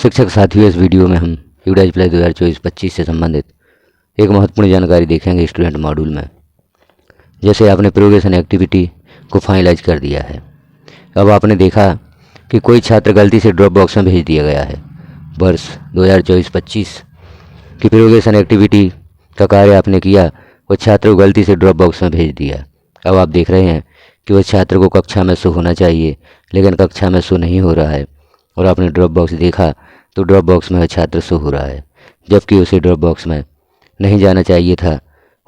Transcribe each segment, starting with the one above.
शिक्षक साथियों, इस वीडियो में हम यूडाइज प्लस 2024-25 से संबंधित एक महत्वपूर्ण जानकारी देखेंगे स्टूडेंट मॉड्यूल में। जैसे आपने प्रोग्रेशन एक्टिविटी को फाइनलाइज कर दिया है। अब आपने देखा कि कोई छात्र गलती से ड्रॉप बॉक्स में भेज दिया गया है। वर्ष 2024-25 की प्रोग्रेशन एक्टिविटी का कार्य आपने किया, वो छात्र को गलती से ड्रॉप बॉक्स में भेज दिया। अब आप देख रहे हैं कि वो छात्र को कक्षा में शो होना चाहिए, लेकिन कक्षा में शो नहीं हो रहा है। और आपने ड्रॉप बॉक्स देखा तो ड्रॉप बॉक्स में वह छात्र शो हो रहा है, जबकि उसे ड्रॉप बॉक्स में नहीं जाना चाहिए था।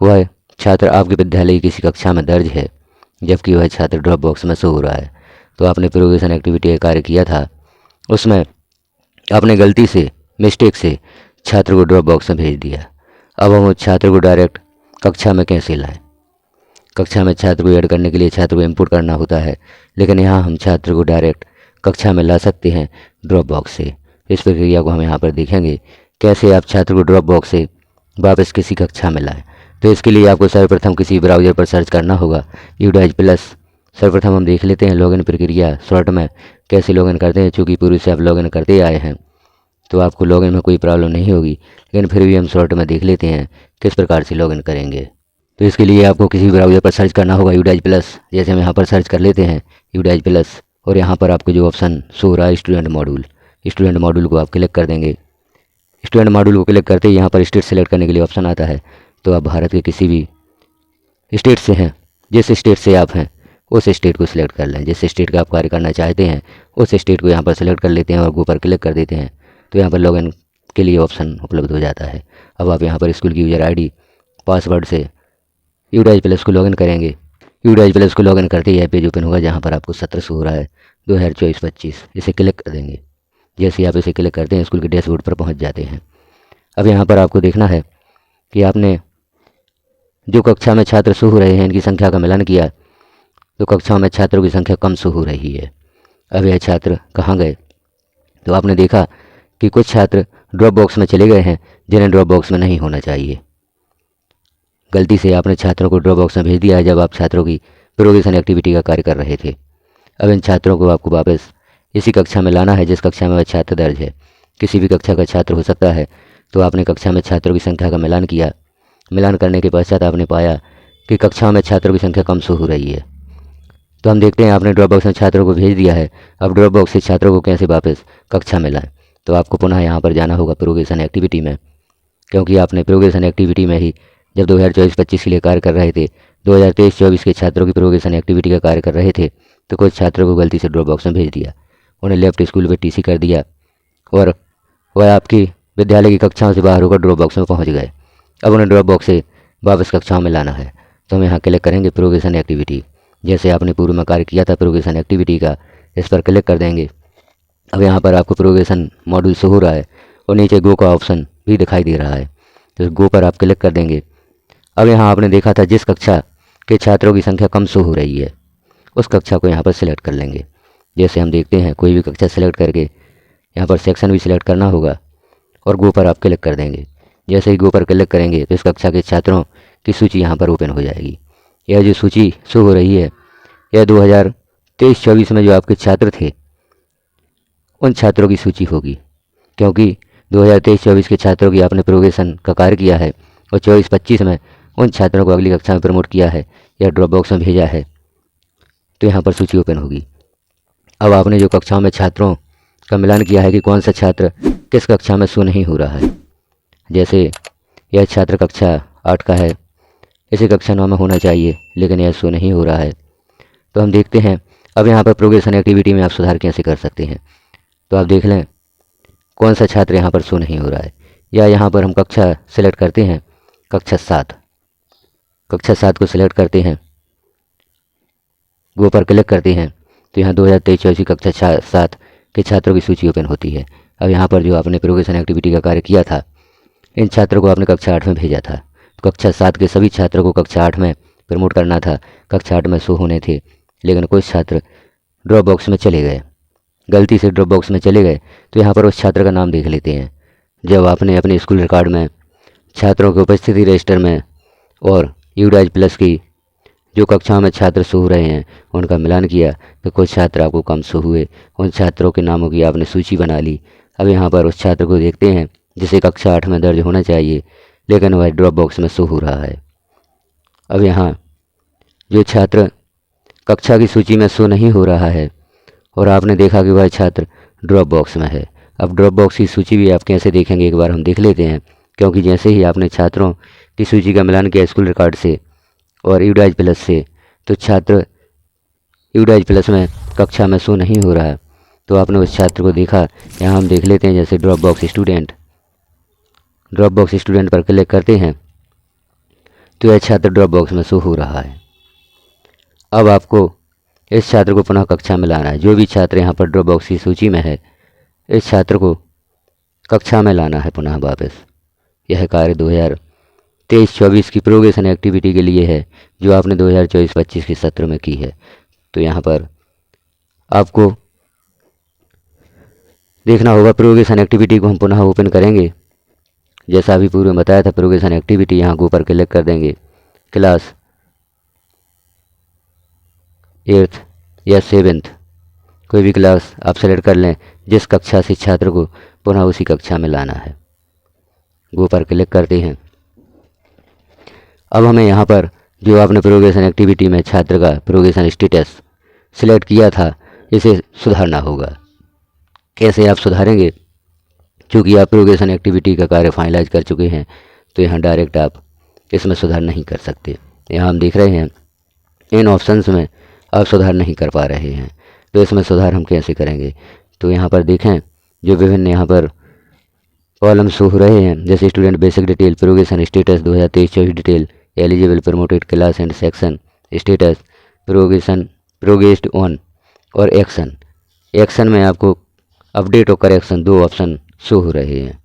वह छात्र आपके विद्यालय की किसी कक्षा में दर्ज है, जबकि वह छात्र ड्रॉप बॉक्स में शो हो रहा है। तो आपने प्रोग्रेशन एक्टिविटी का कार्य किया था, उसमें आपने गलती से मिस्टेक से छात्र को ड्रॉप बॉक्स में भेज दिया। अब हम उस छात्र को डायरेक्ट कक्षा में कैसे लाएं? कक्षा में छात्र को ऐड करने के लिए छात्र को इनपुट करना होता है, लेकिन यहाँ हम छात्र को डायरेक्ट कक्षा में ला सकते हैं ड्रॉप बॉक्स से। इस प्रक्रिया को हम यहाँ पर देखेंगे, कैसे आप छात्र को ड्रॉप बॉक्स से वापस किसी कक्षा में लाएं। तो इसके लिए आपको सर्वप्रथम किसी ब्राउज़र पर सर्च करना होगा यूडाइज प्लस। सर्वप्रथम हम देख लेते हैं लॉगिन प्रक्रिया शॉर्ट में कैसे लॉगिन करते हैं। चूँकि पूर्व से आप लॉगिन करते आए हैं तो आपको लॉगिन में कोई प्रॉब्लम नहीं होगी, लेकिन फिर भी हम शॉर्ट में देख लेते हैं किस प्रकार से लॉगिन करेंगे। तो इसके लिए आपको किसी ब्राउज़र पर सर्च करना होगा यूडाइज प्लस। जैसे हम यहाँ पर सर्च कर लेते हैं यूडाइज प्लस, और यहाँ पर आपको जो ऑप्शन शो हो रहा है स्टूडेंट मॉड्यूल को आप क्लिक कर देंगे। स्टूडेंट मॉड्यूल को क्लिक करते ही यहाँ पर स्टेट सेलेक्ट करने के लिए ऑप्शन आता है। तो आप भारत के किसी भी स्टेट से हैं, जिस स्टेट से आप हैं उस स्टेट को सिलेक्ट कर लें। जिस स्टेट का आप कार्य करना चाहते हैं उस स्टेट को यहाँ पर सेलेक्ट कर लेते हैं और गो पर क्लिक कर देते हैं। तो यहाँ पर लॉगिन के लिए ऑप्शन उपलब्ध हो जाता है। अब आप यहाँ पर स्कूल की यूजर ID पासवर्ड से यूडाइज प्लस को लॉगिन करेंगे। यूडाइज प्लस को लॉगिन करते ही यह पेज ओपन होगा, जहाँ पर आपको सत्र शो हो रहा है 2024-25। इसे क्लिक कर देंगे। जैसे आप इसे क्लिक करते हैं स्कूल के डैशबोर्ड पर पहुँच जाते हैं। अब यहाँ पर आपको देखना है कि आपने जो कक्षा में छात्र शो हो रहे हैं इनकी संख्या का मिलान किया, तो कक्षाओं में छात्रों की संख्या कम शो हो रही है। अब यह छात्र कहाँ गए? तो आपने देखा कि कुछ छात्र ड्रॉप बॉक्स में चले गए हैं, जिन्हें ड्रॉप बॉक्स में नहीं होना चाहिए। गलती से आपने छात्रों को ड्रॉप बॉक्स में भेज दिया है जब आप छात्रों की प्रोग्रेशन एक्टिविटी का कार्य कर रहे थे। अब इन छात्रों को आपको वापस इसी कक्षा में लाना है जिस कक्षा में वह छात्र दर्ज है। किसी भी कक्षा का छात्र हो सकता है। तो आपने कक्षा में छात्रों की संख्या का मिलान किया। मिलान करने के पश्चात आपने पाया कि कक्षा में छात्रों की संख्या कम शो हो रही है। तो हम देखते हैं आपने ड्रॉप बॉक्स में छात्रों को भेज दिया है। अब ड्रॉप बॉक्स से छात्रों को कैसे वापस कक्षा में लाएं? तो आपको पुनः यहाँ पर जाना होगा प्रोग्रेशन एक्टिविटी में, क्योंकि आपने प्रोग्रेशन एक्टिविटी में ही जब 2024-25 के लिए कार्य कर रहे थे, 2023-24 के छात्रों की प्रोग्रेशन एक्टिविटी का कार्य कर रहे थे, तो कुछ छात्रों को गलती से ड्रॉप बॉक्स में भेज दिया। उन्हें लेफ्ट स्कूल पे TC कर दिया और वह आपकी विद्यालय की कक्षाओं से बाहर होकर ड्रॉप बॉक्स में पहुँच गए। अब उन्हें ड्रॉप बॉक्स से वापस कक्षाओं में लाना है। तो हम यहाँ क्लिक करेंगे प्रोग्रेशन एक्टिविटी। जैसे आपने पूर्व में कार्य किया था प्रोग्रेशन एक्टिविटी का, इस पर क्लिक कर देंगे। अब यहाँ पर आपको प्रोग्रेशन मॉड्यूल शो हो रहा है और नीचे गो का ऑप्शन भी दिखाई दे रहा है। तो गो पर आप क्लिक कर देंगे। अब यहाँ आपने देखा था जिस कक्षा के छात्रों की संख्या कम शो हो रही है उस कक्षा को यहाँ पर सिलेक्ट कर लेंगे। जैसे हम देखते हैं कोई भी कक्षा सेलेक्ट करके यहाँ पर सेक्शन भी सिलेक्ट करना होगा और गो पर आप क्लिक कर देंगे। जैसे ही गो पर क्लिक करेंगे तो इस कक्षा के छात्रों की सूची यहाँ पर ओपन हो जाएगी। यह जो सूची शो हो रही है यह 2023-24 में जो आपके छात्र थे उन छात्रों की सूची होगी, क्योंकि 2023-24 के छात्रों की आपने प्रोग्रेशन का कार्य किया है और 24-25 में उन छात्रों को अगली कक्षा में प्रमोट किया है या ड्रॉप बॉक्स में भेजा है। तो यहाँ पर सूची ओपन होगी। अब आपने जो कक्षाओं में छात्रों का मिलान किया है कि कौन सा छात्र किस कक्षा में शो नहीं हो रहा है। जैसे यह छात्र कक्षा 8 का है, इसे कक्षा 9 में होना चाहिए, लेकिन यह शो नहीं हो रहा है। तो हम देखते हैं अब यहाँ पर प्रोग्रेशन एक्टिविटी में आप सुधार कैसे कर सकते हैं। तो आप देख लें कौन सा छात्र यहाँ पर शो नहीं हो रहा है। या यहाँ पर हम कक्षा सेलेक्ट करते हैं, कक्षा 7 को सिलेक्ट करते हैं, गो पर क्लिक करते हैं। तो यहाँ 2023-24 कक्षा 7 के छात्रों की सूची ओपन होती है। अब यहाँ पर जो आपने प्रोग्रेशन एक्टिविटी का कार्य किया था, इन छात्रों को आपने कक्षा 8 में भेजा था। तो कक्षा 7 के सभी छात्रों को कक्षा 8 में प्रमोट करना था, कक्षा 8 में शो होने थे, लेकिन कुछ छात्र ड्रॉप बॉक्स में चले गए, गलती से ड्रॉप बॉक्स में चले गए। तो यहाँ पर उस छात्र का नाम देख लेते हैं। जब आपने अपने स्कूल रिकॉर्ड में छात्रों की उपस्थिति रजिस्टर में और यूडाइज प्लस की जो कक्षाओं में छात्र शो हो रहे हैं उनका मिलान किया, तो कुछ छात्र आपको कम शो हुए। उन छात्रों के नामों की आपने सूची बना ली। अब यहाँ पर उस छात्र को देखते हैं जिसे कक्षा 8 में दर्ज होना चाहिए, लेकिन वह ड्रॉप बॉक्स में शो हो रहा है। अब यहाँ जो छात्र कक्षा की सूची में शो नहीं हो रहा है और आपने देखा कि वह छात्र ड्रॉप बॉक्स में है। अब ड्रॉप बॉक्स की सूची भी आप कैसे देखेंगे एक बार हम देख लेते हैं, क्योंकि जैसे ही आपने छात्रों की सूची का मिलान किया स्कूल रिकॉर्ड से और यूडाइज प्लस से, तो छात्र यूडाइज प्लस में कक्षा में शो नहीं हो रहा है। तो आपने उस छात्र को देखा। यहाँ हम देख लेते हैं जैसे ड्रॉप बॉक्स स्टूडेंट पर क्लिक करते हैं तो यह छात्र ड्रॉप बॉक्स में शो हो रहा है। अब आपको इस छात्र को पुनः कक्षा में लाना है। जो भी छात्र यहाँ पर ड्रॉप बॉक्स की सूची में है, इस छात्र को कक्षा में लाना है पुनः वापस। यह कार्य 2023-24 की प्रोग्रेशन एक्टिविटी के लिए है, जो आपने 2024-25 के सत्र में की है। तो यहाँ पर आपको देखना होगा प्रोग्रेशन एक्टिविटी को हम पुनः ओपन करेंगे। जैसा अभी पूर्व में बताया था, प्रोग्रेशन एक्टिविटी यहाँ ऊपर क्लिक कर देंगे। क्लास 8th या 7th कोई भी क्लास आप सेलेक्ट कर लें, जिस कक्षा से छात्र को पुनः उसी कक्षा में लाना है। गो पर क्लिक करते हैं। अब हमें यहाँ पर जो आपने प्रोग्रेशन एक्टिविटी में छात्र का प्रोग्रेशन स्टेटस सिलेक्ट किया था, इसे सुधारना होगा। कैसे आप सुधारेंगे? चूँकि आप प्रोग्रेशन एक्टिविटी का कार्य फाइनलाइज कर चुके हैं, तो यहाँ डायरेक्ट आप इसमें सुधार नहीं कर सकते। यहाँ हम देख रहे हैं इन ऑप्शंस में आप सुधार नहीं कर पा रहे हैं, तो इसमें सुधार हम कैसे करेंगे? तो यहाँ पर देखें जो विभिन्न यहाँ पर कॉलम शो हो रहे हैं, जैसे student basic detail, progression status 2023-24 detail, eligible, promoted class and section status, progressed on और एक्शन में आपको अपडेट और करेक्शन 2 ऑप्शन शो हो रहे हैं।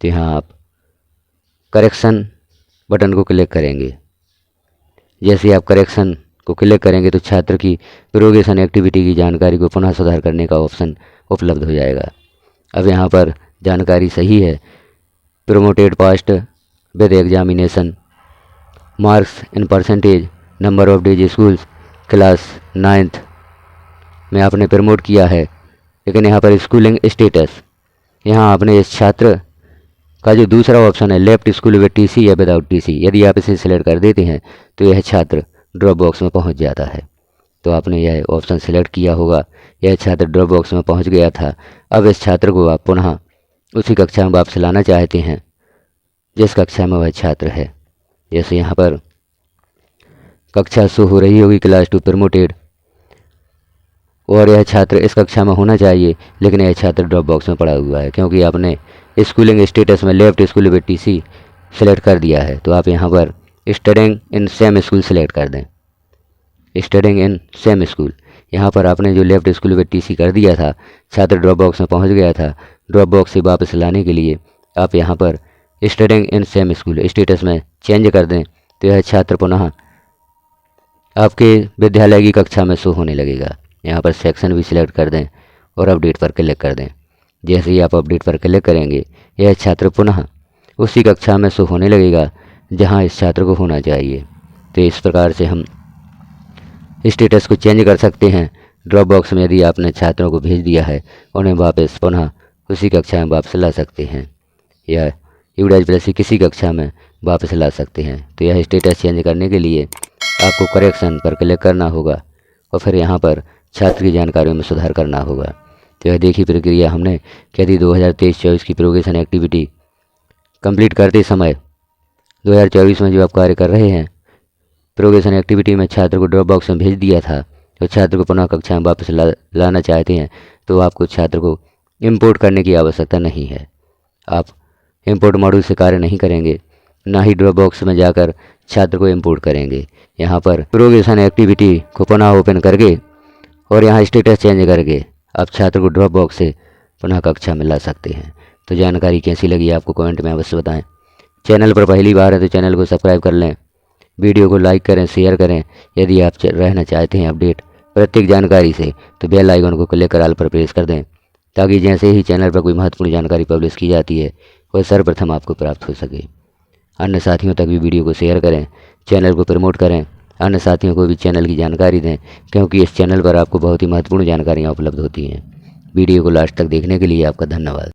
तो यहाँ आप करेक्शन बटन को क्लिक करेंगे। जैसे आप करेक्शन को क्लिक करेंगे तो छात्र की प्रोग्रेशन एक्टिविटी की जानकारी को पुनः सुधार करने का ऑप्शन उपलब्ध हो जाएगा। अब यहाँ पर जानकारी सही है। Promoted past with examination, marks in percentage, number of days schools, class 9th में आपने प्रमोट किया है, लेकिन यहाँ पर स्कूलिंग स्टेटस, यहाँ आपने इस छात्र का जो दूसरा ऑप्शन है लेफ्ट स्कूल विद टीसी या विदाउट टीसी, यदि आप इसे सिलेक्ट कर देते हैं तो यह छात्र ड्रॉप बॉक्स में पहुंच जाता है। तो आपने यह ऑप्शन सिलेक्ट किया होगा। यह छात्र ड्रॉप बॉक्स में पहुंच गया था। अब इस छात्र को आप पुनः उसी कक्षा में वापस लाना चाहते हैं जिस कक्षा में वह छात्र है। जैसे यहाँ पर कक्षा शो हो रही होगी क्लास 2 प्रमोटेड, और यह छात्र इस कक्षा में होना चाहिए, लेकिन यह छात्र ड्रॉप बॉक्स में पड़ा हुआ है क्योंकि आपने स्कूलिंग स्टेटस में left school with TC select कर दिया है। तो आप यहाँ पर studying in same school select कर दें। स्टडिंग इन सेम स्कूल, यहाँ पर आपने जो लेफ्ट स्कूल विद टीसी कर दिया था, छात्र ड्रॉप बॉक्स में पहुँच गया था। ड्रॉप बॉक्स से वापस लाने के लिए आप यहाँ पर studying in same school status में चेंज कर दें, तो यह छात्र पुनः आपके विद्यालय की कक्षा में शो होने लगेगा। यहाँ पर सेक्शन भी सिलेक्ट कर दें और अपडेट पर क्लिक कर दें। जैसे ही आप अपडेट पर क्लिक करेंगे, यह छात्र पुनः उसी कक्षा में शो होने लगेगा जहाँ इस छात्र को होना चाहिए। तो इस प्रकार से हम स्टेटस को चेंज कर सकते हैं। ड्रॉप बॉक्स में यदि आपने छात्रों को भेज दिया है, उन्हें वापस पुनः उसी कक्षा में वापस ला सकते हैं या यूडाइज प्लस की किसी कक्षा में वापस ला सकते हैं। तो यह स्टेटस चेंज करने के लिए आपको करेक्शन पर क्लिक करना होगा और फिर यहाँ पर छात्र की जानकारियों में सुधार करना होगा। तो यह देखी प्रक्रिया हमने यदि 2023-24 की प्रोग्रेशन एक्टिविटी कंप्लीट करते समय 2024 में जो आप कार्य कर रहे हैं, प्रोग्रेशन एक्टिविटी में छात्र को ड्रॉप बॉक्स में भेज दिया था, तो छात्र को पुनः कक्षा में वापस लाना चाहते हैं, तो आपको छात्र को इंपोर्ट करने की आवश्यकता नहीं है। आप इंपोर्ट मॉड्यूल से कार्य नहीं करेंगे, ना ही ड्रॉप बॉक्स में जाकर छात्र को इंपोर्ट करेंगे। यहाँ पर प्रोग्रेशन एक्टिविटी को पुनः ओपन करके और यहाँ स्टेटस चेंज करके आप छात्र को ड्रॉप बॉक्स से पुनः कक्षा में ला सकते हैं। तो जानकारी कैसी लगी आपको कमेंट में अवश्य बताएं। चैनल पर पहली बार है तो चैनल को सब्सक्राइब कर लें, वीडियो को लाइक करें, शेयर करें। यदि आप रहना चाहते हैं अपडेट प्रत्येक जानकारी से, तो बेल आइकन को क्लिक कर ऑल पर प्रेस कर दें, ताकि जैसे ही चैनल पर कोई महत्वपूर्ण जानकारी पब्लिश की जाती है वह सर्वप्रथम आपको प्राप्त हो सके। अन्य साथियों तक भी वीडियो को शेयर करें, चैनल को प्रमोट करें, अन्य साथियों को भी चैनल की जानकारी दें, क्योंकि इस चैनल पर आपको बहुत ही महत्वपूर्ण जानकारियाँ उपलब्ध होती हैं। वीडियो को लास्ट तक देखने के लिए आपका धन्यवाद।